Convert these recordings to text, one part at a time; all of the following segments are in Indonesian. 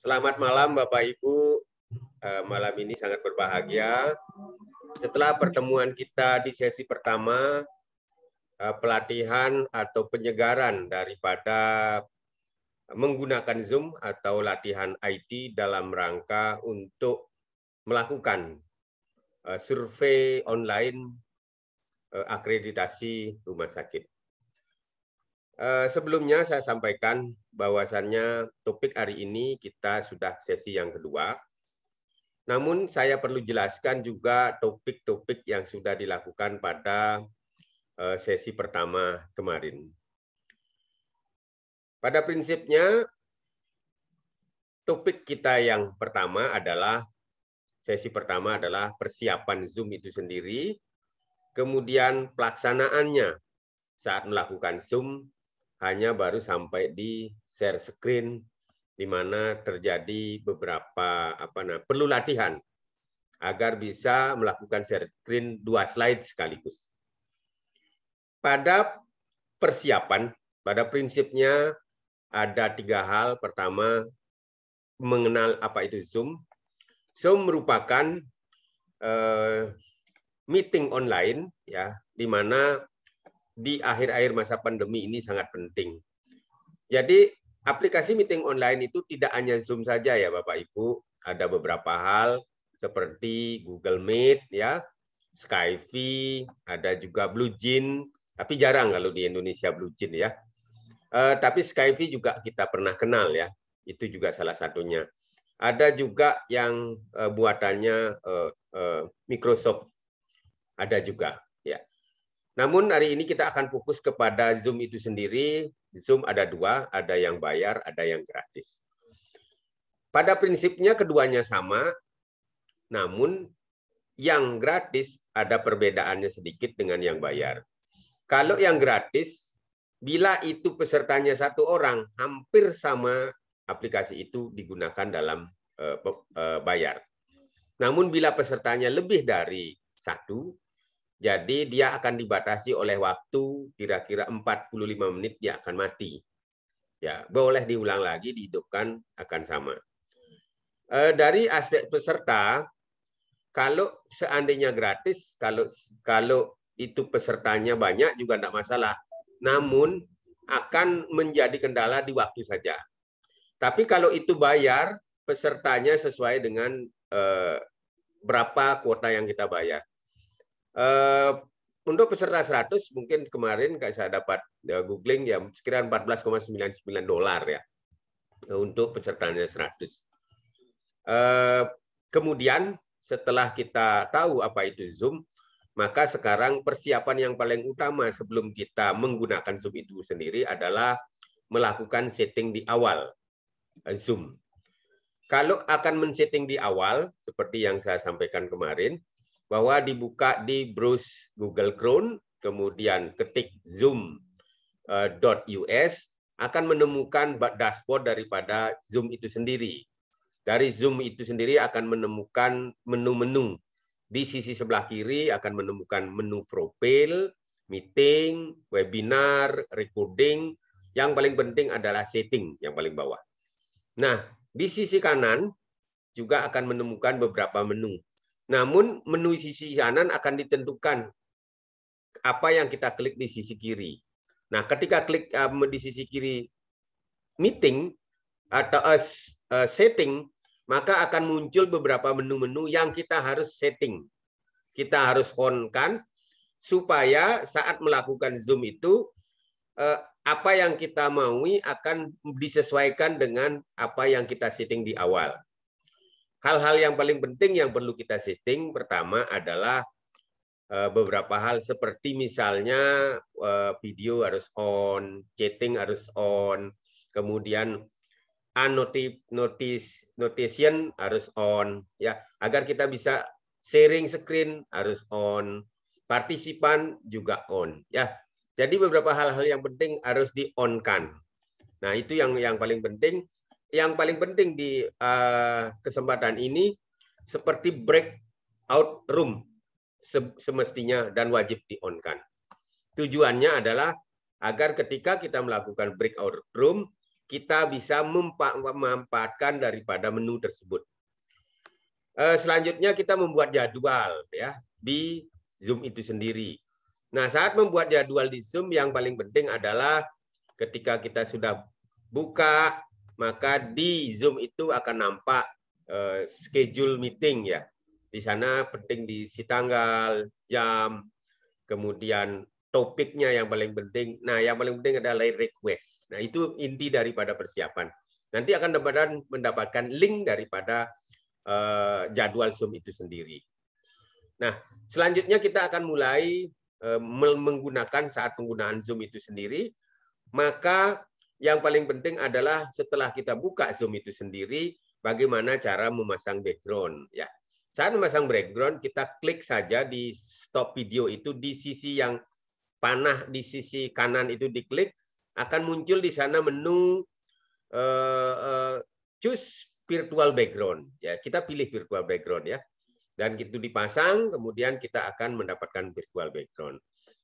Selamat malam Bapak Ibu. Malam ini sangat berbahagia. Setelah pertemuan kita di sesi pertama, pelatihan atau penyegaran daripada menggunakan Zoom atau latihan IT dalam rangka untuk melakukan survei online akreditasi rumah sakit. Sebelumnya saya sampaikan bahwasannya topik hari ini kita sudah sesi yang kedua. Namun saya perlu jelaskan juga topik-topik yang sudah dilakukan pada sesi pertama kemarin. Pada prinsipnya, topik kita yang pertama adalah, sesi pertama adalah persiapan Zoom itu sendiri, kemudian pelaksanaannya saat melakukan Zoom, hanya baru sampai di share screen, di mana terjadi beberapa perlu latihan agar bisa melakukan share screen 2 slide sekaligus. Pada persiapan, pada prinsipnya ada 3 hal. Pertama, mengenal apa itu Zoom. Zoom merupakan meeting online, ya, di mana di akhir-akhir masa pandemi ini sangat penting. Jadi aplikasi meeting online itu tidak hanya Zoom saja ya Bapak Ibu, ada beberapa hal seperti Google Meet ya, Skype, ada juga BlueJeans, tapi jarang kalau di Indonesia BlueJeans ya. Tapi Skype juga kita pernah kenal ya, itu juga salah satunya. Ada juga yang buatannya Microsoft, ada juga ya. Namun hari ini kita akan fokus kepada Zoom itu sendiri. Zoom ada 2, ada yang bayar, ada yang gratis. Pada prinsipnya keduanya sama, namun yang gratis ada perbedaannya sedikit dengan yang bayar. Kalau yang gratis, bila itu pesertanya 1 orang, hampir sama aplikasi itu digunakan dalam bayar. Namun bila pesertanya lebih dari 1, jadi dia akan dibatasi oleh waktu kira-kira 45 menit dia akan mati. Ya, boleh diulang lagi, dihidupkan akan sama. Dari aspek peserta, kalau seandainya gratis, kalau itu pesertanya banyak juga tidak masalah. Namun akan menjadi kendala di waktu saja. Tapi kalau itu bayar, pesertanya sesuai dengan berapa kuota yang kita bayar. Untuk peserta 100 mungkin kemarin saya dapat googling ya sekira $14,99 ya untuk pesertanya 100. Kemudian setelah kita tahu apa itu Zoom, maka sekarang persiapan yang paling utama sebelum kita menggunakan Zoom itu sendiri adalah melakukan setting di awal Zoom. Kalau akan men-setting di awal seperti yang saya sampaikan kemarin, bahwa dibuka di browse Google Chrome, kemudian ketik zoom.us, akan menemukan dashboard daripada Zoom itu sendiri. Dari Zoom itu sendiri akan menemukan menu-menu. Di sisi sebelah kiri akan menemukan menu profil, meeting, webinar, recording. Yang paling penting adalah setting yang paling bawah. Nah, di sisi kanan juga akan menemukan beberapa menu. Namun menu sisi kanan akan ditentukan apa yang kita klik di sisi kiri. Nah, ketika klik di sisi kiri meeting atau setting, maka akan muncul beberapa menu-menu yang kita harus setting. Kita harus on-kan supaya saat melakukan Zoom itu apa yang kita maui akan disesuaikan dengan apa yang kita setting di awal. Hal-hal yang paling penting yang perlu kita setting pertama adalah beberapa hal seperti misalnya video harus on, chatting harus on, kemudian notification harus on, ya agar kita bisa sharing screen harus on, partisipan juga on, ya. Jadi beberapa hal-hal yang penting harus di-on-kan. Nah itu yang paling penting. Yang paling penting di kesempatan ini seperti breakout room semestinya dan wajib di-on-kan. Tujuannya adalah agar ketika kita melakukan breakout room, kita bisa memanfaatkan daripada menu tersebut. Selanjutnya kita membuat jadwal ya di Zoom itu sendiri. Nah, saat membuat jadwal di Zoom yang paling penting adalah ketika kita sudah buka, maka di Zoom itu akan nampak schedule meeting ya. Di sana penting diisi tanggal, jam, kemudian topiknya yang paling penting. Nah, yang paling penting adalah request. Nah, itu inti daripada persiapan. Nanti akan mendapatkan link daripada jadwal Zoom itu sendiri. Nah, selanjutnya kita akan mulai menggunakan saat penggunaan Zoom itu sendiri. Maka yang paling penting adalah setelah kita buka Zoom itu sendiri, bagaimana cara memasang background. Ya, saat memasang background, kita klik saja di stop video itu di sisi yang panah di sisi kanan itu diklik, akan muncul di sana menu choose virtual background. Ya, kita pilih virtual background ya. Dan itu dipasang, kemudian kita akan mendapatkan virtual background.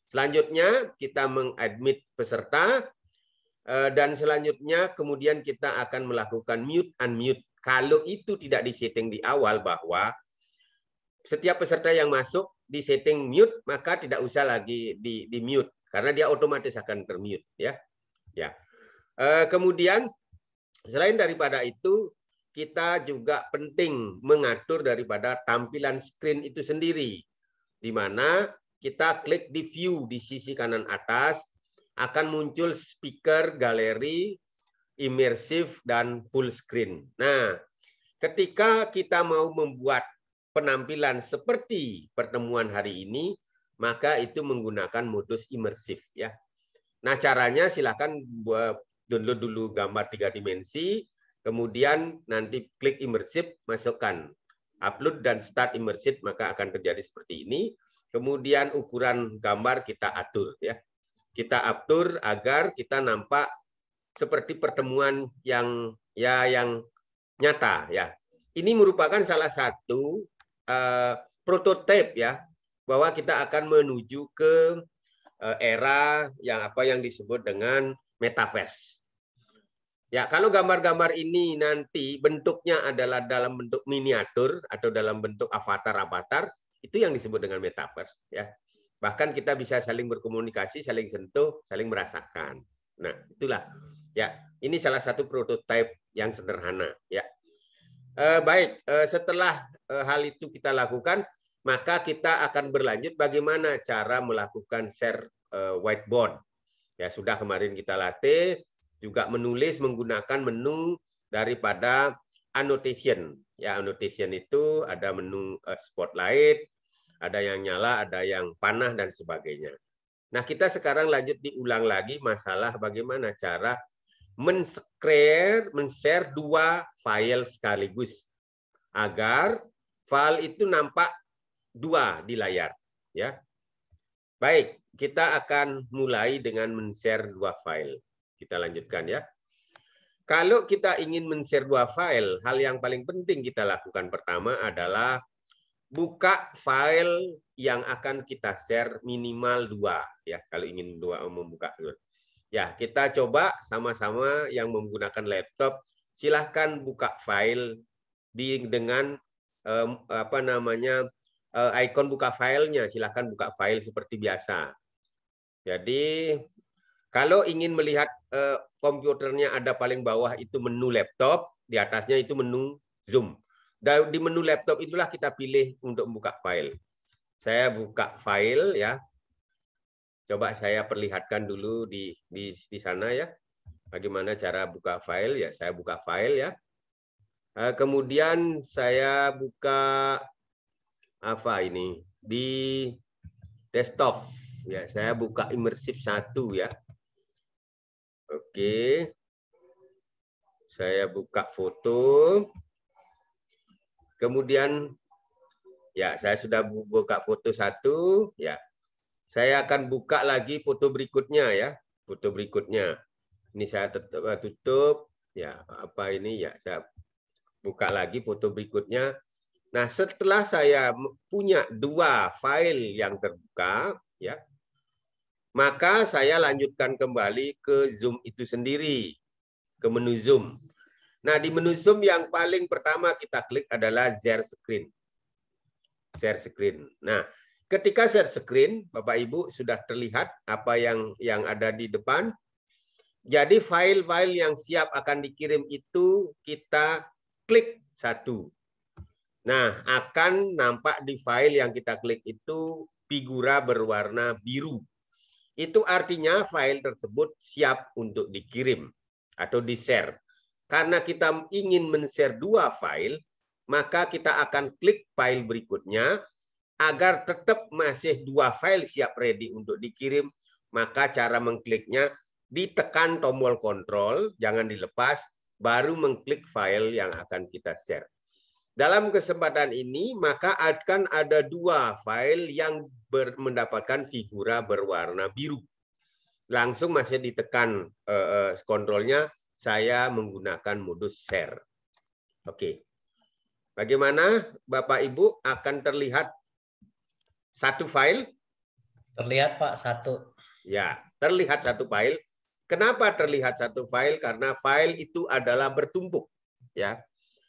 Selanjutnya kita mengadmit peserta dan selanjutnya kemudian kita akan melakukan mute unmute. Kalau itu tidak disetting di awal bahwa setiap peserta yang masuk di setting mute, maka tidak usah lagi di mute karena dia otomatis akan termute ya. Ya. Kemudian selain daripada itu kita juga penting mengatur daripada tampilan screen itu sendiri, di mana kita klik di view di sisi kanan atas, akan muncul speaker, galeri, immersive, dan full screen. Nah, ketika kita mau membuat penampilan seperti pertemuan hari ini, maka itu menggunakan modus imersif ya. Nah, caranya silakan download dulu gambar 3 dimensi, kemudian nanti klik immersif, masukkan upload dan start immersif, maka akan terjadi seperti ini. Kemudian ukuran gambar kita atur ya. Kita atur agar kita nampak seperti pertemuan yang nyata ya. Ini merupakan salah satu prototipe ya, bahwa kita akan menuju ke era yang disebut dengan metaverse. Ya, kalau gambar-gambar ini nanti bentuknya adalah dalam bentuk miniatur atau dalam bentuk avatar-avatar, itu yang disebut dengan metaverse ya. Bahkan kita bisa saling berkomunikasi, saling sentuh, saling merasakan. Nah, itulah ya. Ini salah satu prototipe yang sederhana ya. Baik, setelah hal itu kita lakukan, maka kita akan berlanjut bagaimana cara melakukan share whiteboard. Ya, sudah kemarin kita latih juga menulis menggunakan menu daripada annotation. Ya, annotation itu ada menu spotlight, ada yang nyala, ada yang panah dan sebagainya. Nah, kita sekarang lanjut diulang lagi masalah bagaimana cara men-share 2 file sekaligus agar file itu nampak 2 di layar ya. Baik, kita akan mulai dengan men-share 2 file. Kita lanjutkan ya. Kalau kita ingin men-share 2 file, hal yang paling penting kita lakukan pertama adalah buka file yang akan kita share minimal 2 ya. Kalau ingin membuka. Ya, kita coba sama-sama yang menggunakan laptop, silahkan buka file dengan ikon buka filenya, silahkan buka file seperti biasa. Jadi kalau ingin melihat komputernya ada paling bawah itu menu laptop, di atasnya itu menu Zoom. Dan di menu laptop itulah kita pilih untuk membuka file. Saya buka file ya. Coba saya perlihatkan dulu di sana ya. Bagaimana cara buka file ya? Saya buka file ya. Kemudian saya buka apa ini di desktop ya. Saya buka immersif 1 ya. Oke. Saya buka foto. Kemudian ya saya sudah buka foto 1 ya. Saya akan buka lagi foto berikutnya ya. Foto berikutnya. Ini saya tutup ya, apa ini ya, saya buka lagi foto berikutnya. Nah, setelah saya punya 2 file yang terbuka ya, maka saya lanjutkan kembali ke Zoom itu sendiri. ke menu Zoom. Nah, di menu Zoom yang paling pertama kita klik adalah share screen. Share screen. Nah, ketika share screen, Bapak Ibu sudah terlihat apa yang ada di depan. Jadi file-file yang siap akan dikirim itu kita klik satu. Nah, akan nampak di file yang kita klik itu figura berwarna biru. Itu artinya file tersebut siap untuk dikirim atau di-share. Karena kita ingin men-share 2 file, maka kita akan klik file berikutnya agar tetap masih 2 file siap ready untuk dikirim. Maka cara mengkliknya ditekan tombol kontrol, jangan dilepas, baru mengklik file yang akan kita share. Dalam kesempatan ini, maka akan ada 2 file yang mendapatkan figura berwarna biru. Langsung masih ditekan kontrolnya, saya menggunakan modus share. Oke. Bagaimana Bapak Ibu akan terlihat satu file? Terlihat Pak, satu. Ya, terlihat satu file. Kenapa terlihat satu file? Karena file itu adalah bertumpuk. Ya.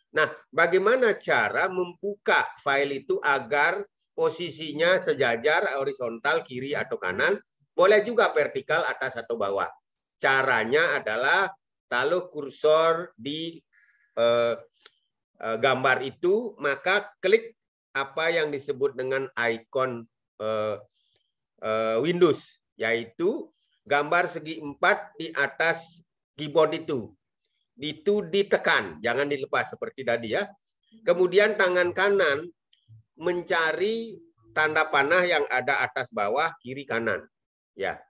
Nah, bagaimana cara membuka file itu agar posisinya sejajar, horizontal, kiri atau kanan? Boleh juga vertikal, atas atau bawah. Caranya adalah kalau kursor di gambar itu, maka klik apa yang disebut dengan ikon Windows, yaitu gambar segi 4 di atas keyboard itu. Itu ditekan, jangan dilepas seperti tadi ya. Kemudian tangan kanan mencari tanda panah yang ada atas bawah, kiri kanan. Ya.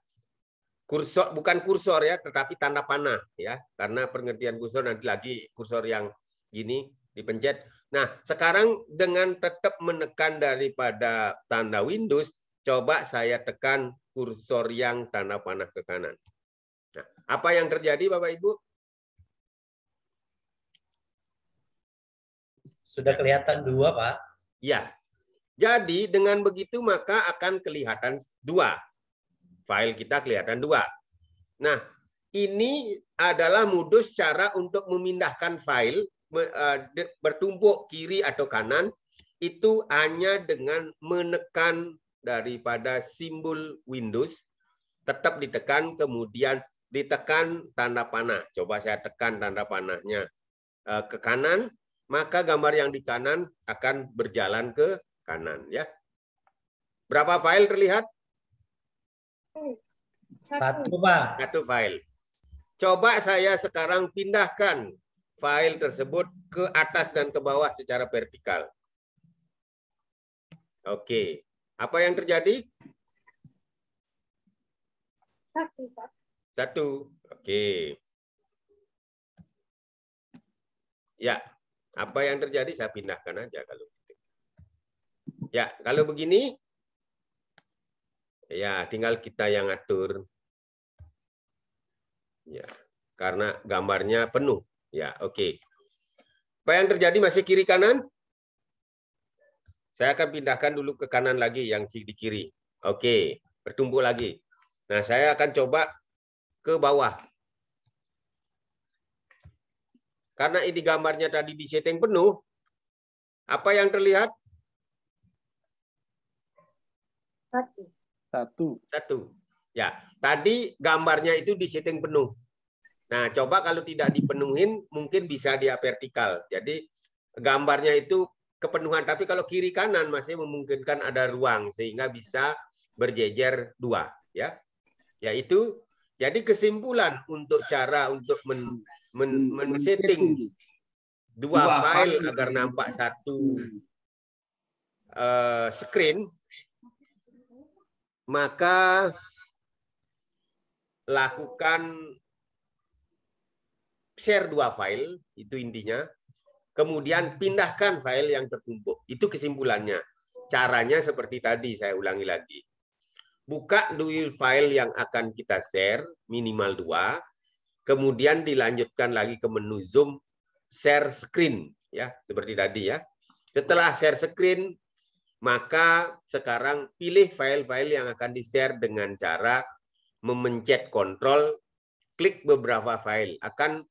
Kursor bukan kursor ya, tetapi tanda panah ya. Karena pengertian kursor nanti lagi kursor yang gini dipencet. Nah, sekarang dengan tetap menekan daripada tanda Windows, coba saya tekan kursor yang tanda panah ke kanan. Nah, apa yang terjadi Bapak Ibu? Sudah kelihatan 2, Pak. Ya. Jadi dengan begitu maka akan kelihatan 2. File kita kelihatan 2. Nah, ini adalah modus cara untuk memindahkan file bertumpuk kiri atau kanan itu hanya dengan menekan daripada simbol Windows, tetap ditekan, kemudian ditekan tanda panah. Coba saya tekan tanda panahnya ke kanan, maka gambar yang di kanan akan berjalan ke kanan ya. Berapa file terlihat? 1, Pak. 1 file. Coba saya sekarang pindahkan file tersebut ke atas dan ke bawah secara vertikal. Oke. Apa yang terjadi? 1. Oke. Ya. Apa yang terjadi? Saya pindahkan aja kalau gitu. Ya, kalau begini, ya tinggal kita yang atur. Ya, karena gambarnya penuh. Ya, oke. Apa yang terjadi masih kiri kanan? Saya akan pindahkan dulu ke kanan lagi yang di kiri. Oke, bertumpuk lagi. Nah, saya akan coba ke bawah. Karena ini gambarnya tadi di setting penuh, apa yang terlihat? 1. Ya, tadi gambarnya itu di setting penuh. Nah, coba kalau tidak dipenuhin, mungkin bisa dia vertikal. Jadi gambarnya itu kepenuhan, tapi kalau kiri kanan masih memungkinkan ada ruang sehingga bisa berjejer 2, ya. Yaitu jadi kesimpulan untuk cara untuk men-setting 2 file agar nampak satu screen, maka lakukan share 2 file, itu intinya. Kemudian pindahkan file yang tertumpuk. Itu kesimpulannya. Caranya seperti tadi, saya ulangi lagi. Buka dulu file yang akan kita share, minimal 2. Kemudian dilanjutkan lagi ke menu Zoom, share screen. Ya, seperti tadi ya. Setelah share screen, maka sekarang pilih file-file yang akan di-share dengan cara memencet kontrol, klik beberapa file. Akan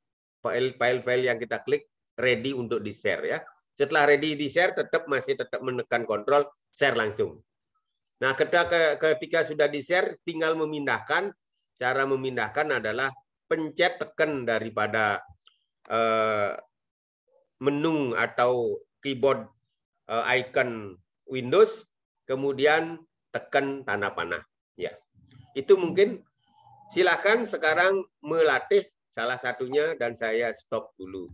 file yang kita klik ready untuk di-share ya. Setelah ready di-share masih tetap menekan kontrol share langsung. Nah, ketika sudah di-share tinggal memindahkan. Cara memindahkan adalah pencet tekan daripada menu atau keyboard icon Windows, kemudian tekan tanda panah. Ya, itu mungkin. Silakan sekarang melatih salah satunya dan saya stop dulu.